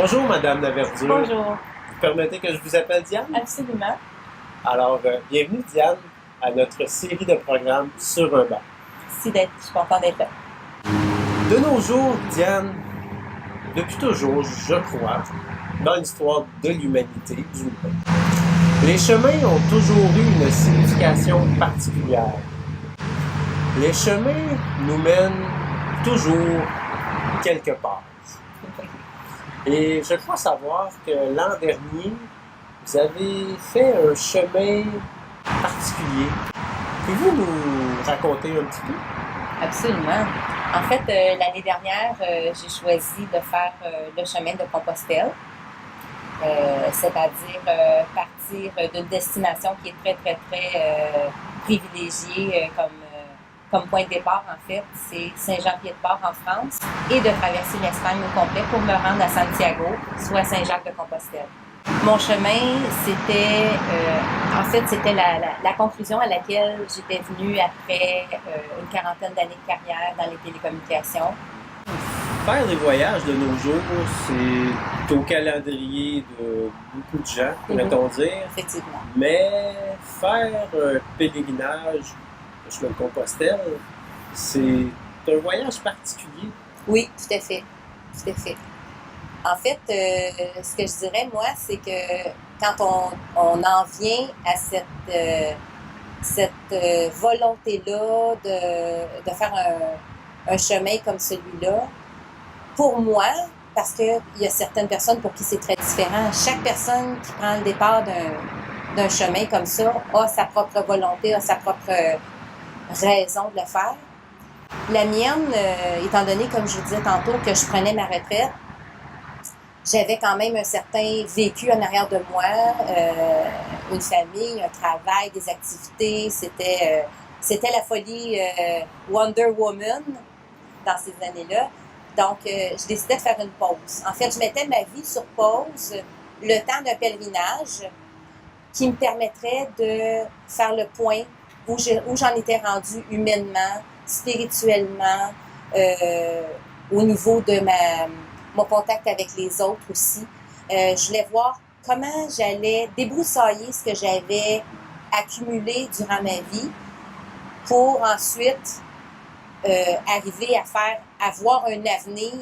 Bonjour, Madame Laverdure. Bonjour. Vous permettez que je vous appelle Diane? Absolument. Alors, bienvenue, Diane, à notre série de programmes sur un banc. Je suis contente d'être là. De nos jours, Diane, depuis toujours, je crois, dans l'histoire de l'humanité, du moins, les chemins ont toujours eu une signification particulière. Les chemins nous mènent toujours quelque part. Et je crois savoir que l'an dernier, vous avez fait un chemin particulier. Pouvez-vous nous raconter un petit peu? Absolument. En fait, l'année dernière, j'ai choisi de faire le chemin de Compostelle, c'est-à-dire partir d'une destination qui est très privilégiée comme point de départ, en fait, c'est Saint-Jean-Pied-de-Port en France, et de traverser l'Espagne au complet pour me rendre à Santiago, soit Saint-Jacques-de-Compostelle. Mon chemin, c'était la conclusion à laquelle j'étais venue après une quarantaine d'années de carrière dans les télécommunications. Faire des voyages de nos jours, c'est au calendrier de beaucoup de gens, pourrait-on dire. Effectivement. Mais faire un pèlerinage au chemin de Compostelle, c'est un voyage particulier. Oui, tout à fait. Tout à fait. En fait, ce que je dirais, moi, c'est que quand on en vient à cette volonté-là de faire un chemin comme celui-là, pour moi, parce qu'il y a certaines personnes pour qui c'est très différent, chaque personne qui prend le départ d'un chemin comme ça a sa propre volonté, a sa propre raison de le faire. La mienne, étant donné, comme je vous disais tantôt, que je prenais ma retraite, j'avais quand même un certain vécu en arrière de moi, une famille, un travail, des activités. C'était la folie Wonder Woman dans ces années-là. Donc, je décidais de faire une pause. En fait, je mettais ma vie sur pause, le temps d'un pèlerinage qui me permettrait de faire le point où j'en étais rendue humainement, spirituellement, au niveau de mon contact avec les autres aussi. Je voulais voir comment j'allais débroussailler ce que j'avais accumulé durant ma vie pour ensuite arriver à avoir un avenir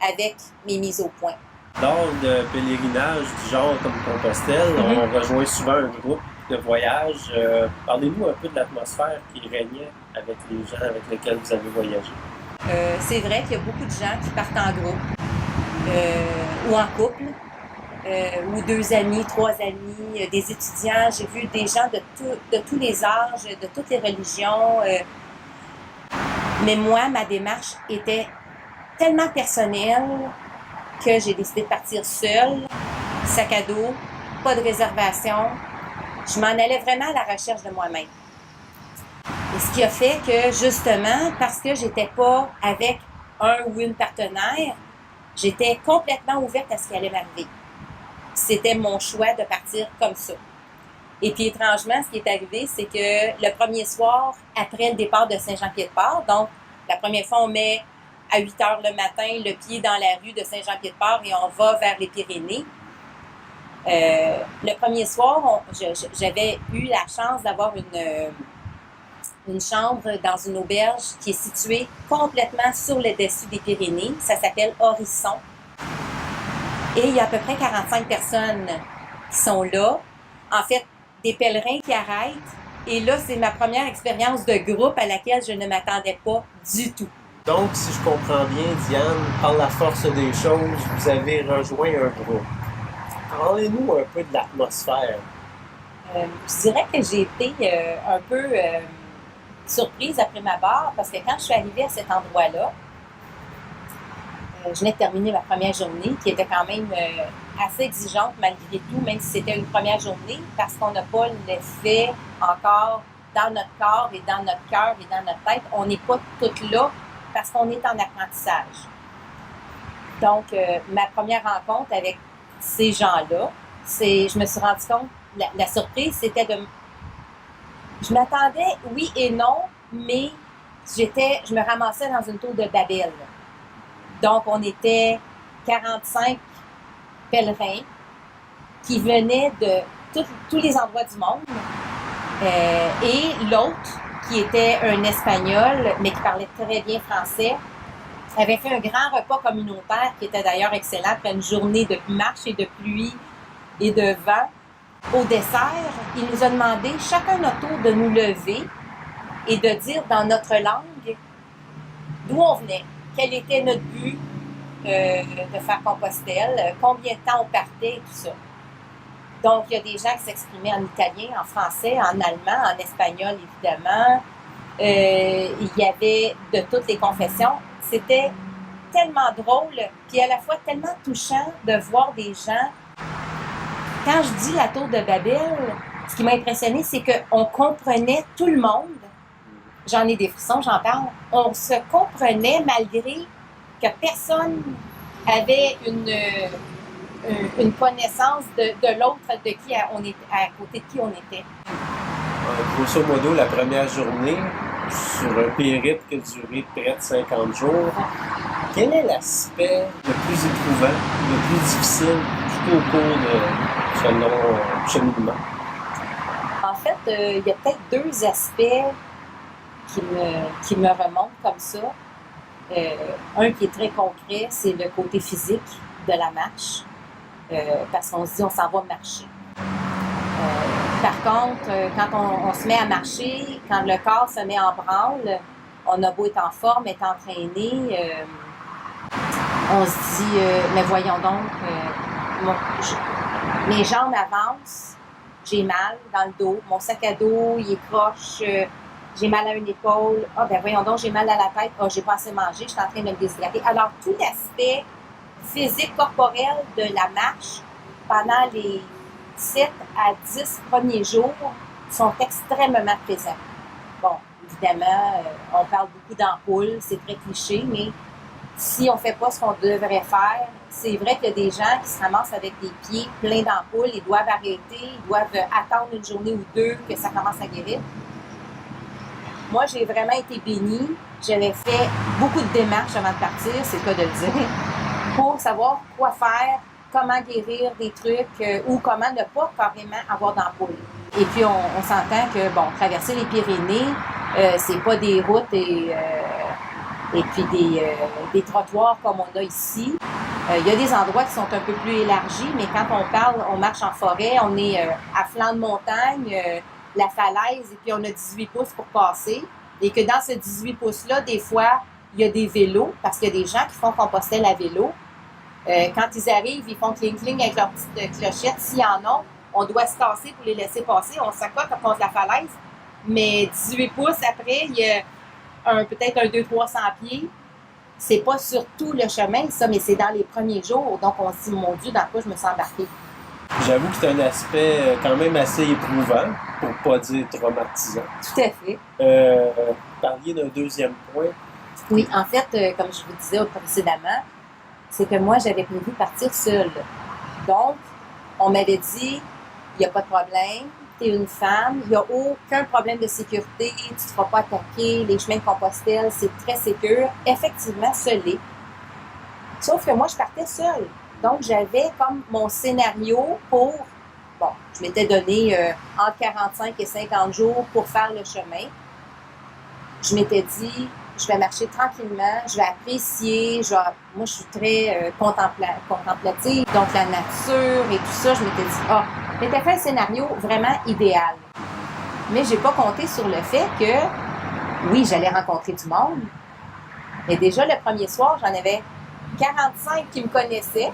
avec mes mises au point. Lors de pèlerinages du genre comme Compostelle, on rejoint souvent un groupe de voyage. Parlez-nous un peu de l'atmosphère qui régnait avec les gens avec lesquels vous avez voyagé. C'est vrai qu'il y a beaucoup de gens qui partent en groupe ou en couple, ou 2 amis, 3 amis, des étudiants. J'ai vu des gens de tous les âges, de toutes les religions. Mais moi, ma démarche était tellement personnelle que j'ai décidé de partir seule, sac à dos, pas de réservation. Je m'en allais vraiment à la recherche de moi-même. Et ce qui a fait que, justement, parce que j'étais pas avec un ou une partenaire, j'étais complètement ouverte à ce qui allait m'arriver. C'était mon choix de partir comme ça. Et puis, étrangement, ce qui est arrivé, c'est que le premier soir, après le départ de Saint-Jean-Pied-de-Port, donc, la première fois, on met à 8 heures le matin le pied dans la rue de Saint-Jean-Pied-de-Port et on va vers les Pyrénées. Le premier soir, j'avais eu la chance d'avoir une chambre dans une auberge qui est située complètement sur le dessus des Pyrénées. Ça s'appelle Horisson. Et il y a à peu près 45 personnes qui sont là. En fait, des pèlerins qui arrêtent. Et là, c'est ma première expérience de groupe à laquelle je ne m'attendais pas du tout. Donc, si je comprends bien, Diane, par la force des choses, vous avez rejoint un groupe. Parlez-nous un peu de l'atmosphère. Je dirais que j'ai été un peu surprise après ma barre parce que quand je suis arrivée à cet endroit-là, je venais de terminer ma première journée qui était quand même assez exigeante malgré tout, même si c'était une première journée, parce qu'on n'a pas l'effet encore dans notre corps et dans notre cœur et dans notre tête, on n'est pas toutes là parce qu'on est en apprentissage. Donc, ma première rencontre avec ces gens-là, je me suis rendu compte, la surprise, c'était je m'attendais, oui et non, mais je me ramassais dans une tour de Babel. Donc, on était 45 pèlerins qui venaient de tous les endroits du monde. Et l'autre, qui était un Espagnol, mais qui parlait très bien français, avait fait un grand repas communautaire qui était d'ailleurs excellent après une journée de marche et de pluie et de vent. Au dessert, il nous a demandé chacun notre tour de nous lever et de dire dans notre langue d'où on venait, quel était notre but de faire Compostelle, combien de temps on partait et tout ça. Donc, il y a des gens qui s'exprimaient en italien, en français, en allemand, en espagnol, évidemment. Il y avait de toutes les confessions. C'était tellement drôle, puis à la fois tellement touchant de voir des gens. Quand je dis la tour de Babel, ce qui m'a impressionné, c'est qu'on comprenait tout le monde. J'en ai des frissons, j'en parle. On se comprenait malgré que personne avait une connaissance de l'autre à côté de qui on était. Grosso modo, la première journée, sur un périple qui a duré près de 50 jours, quel est l'aspect le plus éprouvant, le plus difficile tout au cours de ce long cheminement? En fait, il y a peut-être deux aspects qui me remontent comme ça. Un qui est très concret, c'est le côté physique de la marche. Parce qu'on se dit on s'en va marcher. Par contre, quand on se met à marcher, quand le corps se met en branle, on a beau être en forme, être entraîné, on se dit mais voyons donc, mes jambes avancent, j'ai mal dans le dos, mon sac à dos il est croche, j'ai mal à une épaule, ben voyons donc, j'ai mal à la tête, j'ai pas assez mangé, je suis en train de me déshydrater. Alors tout l'aspect physique corporelle de la marche pendant les 7 à 10 premiers jours sont extrêmement présents. Bon, évidemment, on parle beaucoup d'ampoules, c'est très cliché, mais si on ne fait pas ce qu'on devrait faire, c'est vrai qu'il y a des gens qui se ramassent avec des pieds pleins d'ampoules, ils doivent arrêter, ils doivent attendre une journée ou deux que ça commence à guérir. Moi, j'ai vraiment été bénie. J'avais fait beaucoup de démarches avant de partir, c'est le cas de le dire, pour savoir quoi faire, comment guérir des trucs ou comment ne pas carrément avoir d'ampoule. Et puis, on s'entend que, bon, traverser les Pyrénées, c'est pas des routes et puis des trottoirs comme on a ici. Il y a des endroits qui sont un peu plus élargis, mais quand on marche en forêt, on est à flanc de montagne, la falaise, et puis on a 18 pouces pour passer. Et que dans ce 18 pouces-là, des fois, il y a des vélos, parce qu'il y a des gens qui font Compostelle à vélo. Quand ils arrivent, ils font cling-cling avec leur petite clochette. S'il y en a, on doit se tasser pour les laisser passer. On s'accote contre la falaise. Mais 18 pouces après, il y a peut-être un 200-300 pieds. C'est pas sur tout le chemin, ça, mais c'est dans les premiers jours. Donc, on se dit, mon Dieu, dans quoi je me suis embarquée? J'avoue que c'est un aspect quand même assez éprouvant, pour ne pas dire traumatisant. Tout à fait. Parliez d'un deuxième point. Oui, en fait, comme je vous disais précédemment, c'est que moi, j'avais prévu partir seule. Donc, on m'avait dit, il n'y a pas de problème, tu es une femme, il n'y a aucun problème de sécurité, tu ne te feras pas attaquer, les chemins de Compostelle, c'est très sécure. Effectivement, ce l'est. Sauf que moi, je partais seule. Donc, j'avais comme mon scénario pour, bon, je m'étais donné entre 45 et 50 jours pour faire le chemin. Je m'étais dit, je vais marcher tranquillement, je vais apprécier, moi je suis très contemplative, donc la nature et tout ça, je m'étais dit, je m'étais fait un scénario vraiment idéal. Mais j'ai pas compté sur le fait que, oui, j'allais rencontrer du monde, mais déjà le premier soir, j'en avais 45 qui me connaissaient.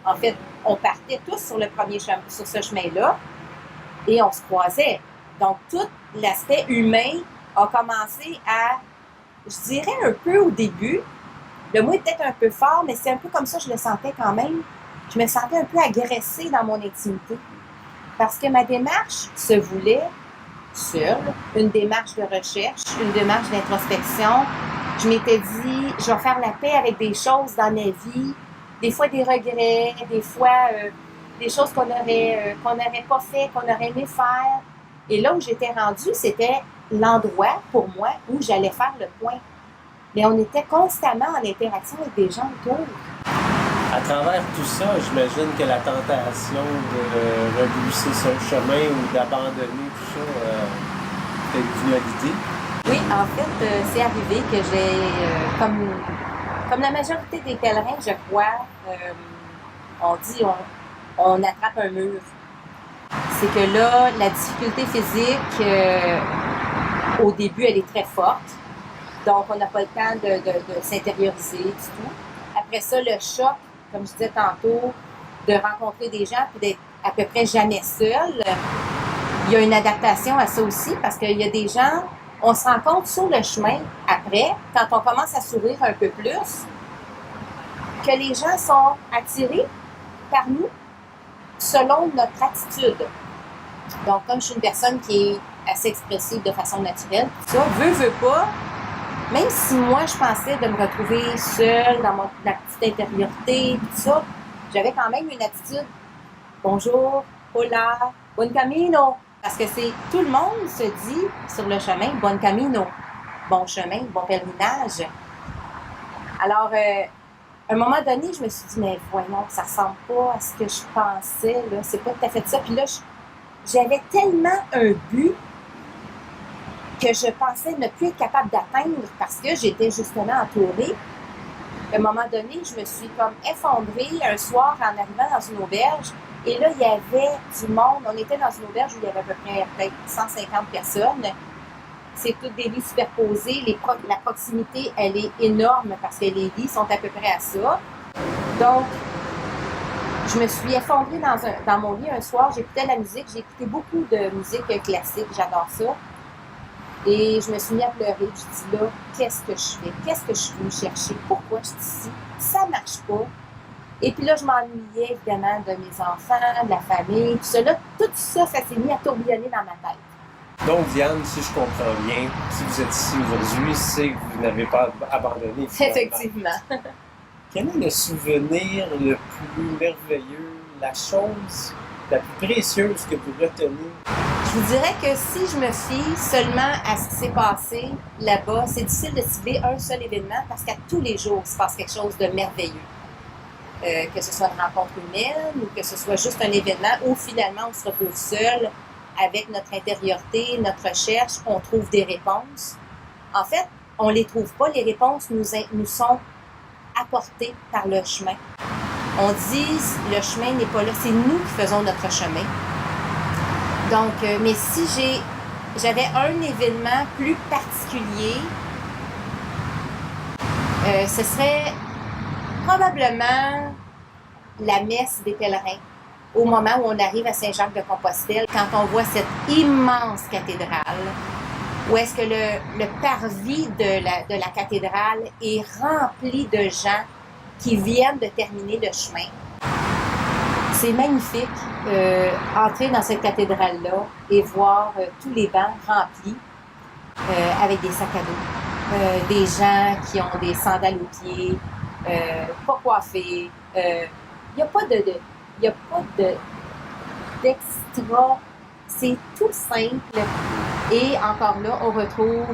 En fait, on partait tous sur sur ce chemin-là et on se croisait. Donc, tout l'aspect humain a commencé à, je dirais un peu au début, le mot est peut-être un peu fort, mais c'est un peu comme ça que je le sentais quand même. Je me sentais un peu agressée dans mon intimité. Parce que ma démarche se voulait seule, une démarche de recherche, une démarche d'introspection. Je m'étais dit, je vais faire la paix avec des choses dans ma vie, des fois des regrets, des fois des choses qu'on n'aurait pas fait, qu'on aurait aimé faire. Et là où j'étais rendue, c'était l'endroit pour moi où j'allais faire le point. Mais on était constamment en interaction avec des gens autour. À travers tout ça, j'imagine que la tentation de rebrousser son chemin ou d'abandonner tout ça est venue à l'idée. Oui, en fait, c'est arrivé que j'ai, comme la majorité des pèlerins, je crois, on dit on attrape un mur. C'est que là, la difficulté physique, au début, elle est très forte. Donc, on n'a pas le temps de s'intérioriser du tout. Après ça, le choc, comme je disais tantôt, de rencontrer des gens et d'être à peu près jamais seul, il y a une adaptation à ça aussi parce qu'il y a des gens, on se rend compte sur le chemin, après, quand on commence à sourire un peu plus, que les gens sont attirés par nous selon notre attitude. Donc, comme je suis une personne qui est assez expressive de façon naturelle, tout ça, veut pas, même si moi, je pensais de me retrouver seule dans ma petite intériorité, tout ça, j'avais quand même une attitude « Bonjour, hola, buen camino ». Parce que c'est tout le monde se dit sur le chemin « Bon camino », bon chemin, bon pèlerinage. Alors, à un moment donné, je me suis dit « Mais voyons, ça ressemble pas à ce que je pensais, là, c'est pas tout à fait ça ». Puis là, j'avais tellement un but que je pensais ne plus être capable d'atteindre parce que j'étais justement entourée. À un moment donné, je me suis comme effondrée un soir en arrivant dans une auberge. Et là, il y avait du monde. On était dans une auberge où il y avait à peu près peut-être 150 personnes. C'est toutes des lits superposés. La proximité, elle est énorme parce que les lits sont à peu près à ça. Donc, je me suis effondrée dans mon lit un soir. J'écoutais la musique. J'ai écouté beaucoup de musique classique. J'adore ça. Et je me suis mis à pleurer. Je dis là, qu'est-ce que je fais? Qu'est-ce que je suis venue chercher? Pourquoi je suis ici? Ça marche pas. Et puis là, je m'ennuyais évidemment de mes enfants, de la famille, tout ça. Là, tout ça, ça s'est mis à tourbillonner dans ma tête. Donc, Diane, si je comprends bien, si vous êtes ici aujourd'hui, c'est que vous n'avez pas abandonné. Effectivement. Quel est le souvenir le plus merveilleux, la chose la plus précieuse que vous retenez? Je vous dirais que si je me fie seulement à ce qui s'est passé là-bas, c'est difficile de cibler un seul événement parce qu'à tous les jours, il se passe quelque chose de merveilleux. Que ce soit une rencontre humaine ou que ce soit juste un événement où finalement on se retrouve seul avec notre intériorité, notre recherche, on trouve des réponses. En fait, on ne les trouve pas, les réponses nous sont apportées par le chemin. On dit le chemin n'est pas là, c'est nous qui faisons notre chemin. Donc, mais si j'avais un événement plus particulier, ce serait probablement la messe des pèlerins, au moment où on arrive à Saint-Jacques-de-Compostelle, quand on voit cette immense cathédrale, où est-ce que le parvis de la cathédrale est rempli de gens qui viennent de terminer le chemin. C'est magnifique, entrer dans cette cathédrale-là et voir tous les bancs remplis avec des sacs à dos, des gens qui ont des sandales aux pieds, pas coiffés. Il n'y a pas d'extra. C'est tout simple. Et encore là, on retrouve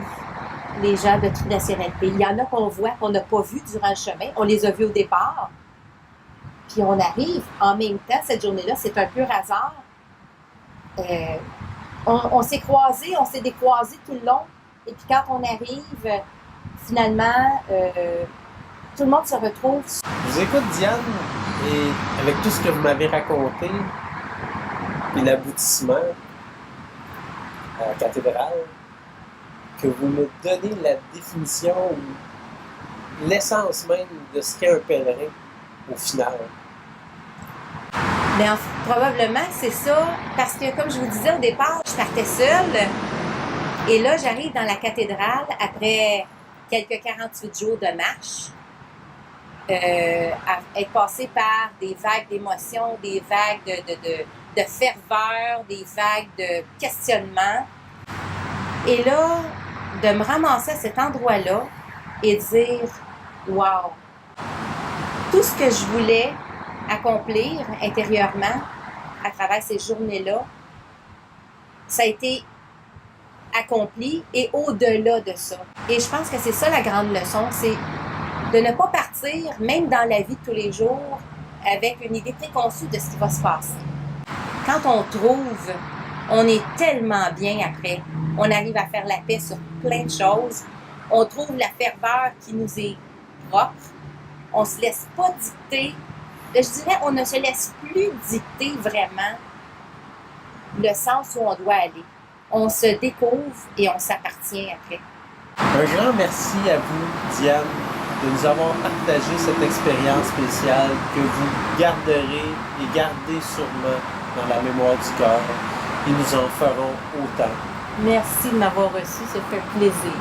les gens de toute nationalité. Il y en a qu'on voit, qu'on n'a pas vu durant le chemin. On les a vus au départ. Puis on arrive en même temps, cette journée-là, c'est un pur hasard. On s'est croisés, on s'est décroisés tout le long. Et puis quand on arrive, finalement, tout le monde se retrouve. Je vous écoute, Diane, et avec tout ce que vous m'avez raconté, et l'aboutissement à la cathédrale, que vous me donnez la définition ou l'essence même de ce qu'est un pèlerin au final. Bien, probablement, c'est ça, parce que comme je vous disais au départ, je partais seule, et là, j'arrive dans la cathédrale après quelques 48 jours de marche, à être passée par des vagues d'émotions, des vagues de ferveur, des vagues de questionnement. Et là, de me ramasser à cet endroit-là et dire « Wow! » Tout ce que je voulais accomplir intérieurement à travers ces journées-là, ça a été accompli et au-delà de ça. Et je pense que c'est ça la grande leçon, c'est de ne pas partir, même dans la vie de tous les jours, avec une idée préconçue de ce qui va se passer. Quand on trouve, on est tellement bien après. On arrive à faire la paix sur plein de choses. On trouve la ferveur qui nous est propre. On ne se laisse pas dicter. Je dirais, on ne se laisse plus dicter vraiment le sens où on doit aller. On se découvre et on s'appartient après. Un grand merci à vous, Diane, de nous avoir partagé cette expérience spéciale que vous garderez et gardez sûrement dans la mémoire du cœur et nous en ferons autant. Merci de m'avoir reçu, ça fait plaisir.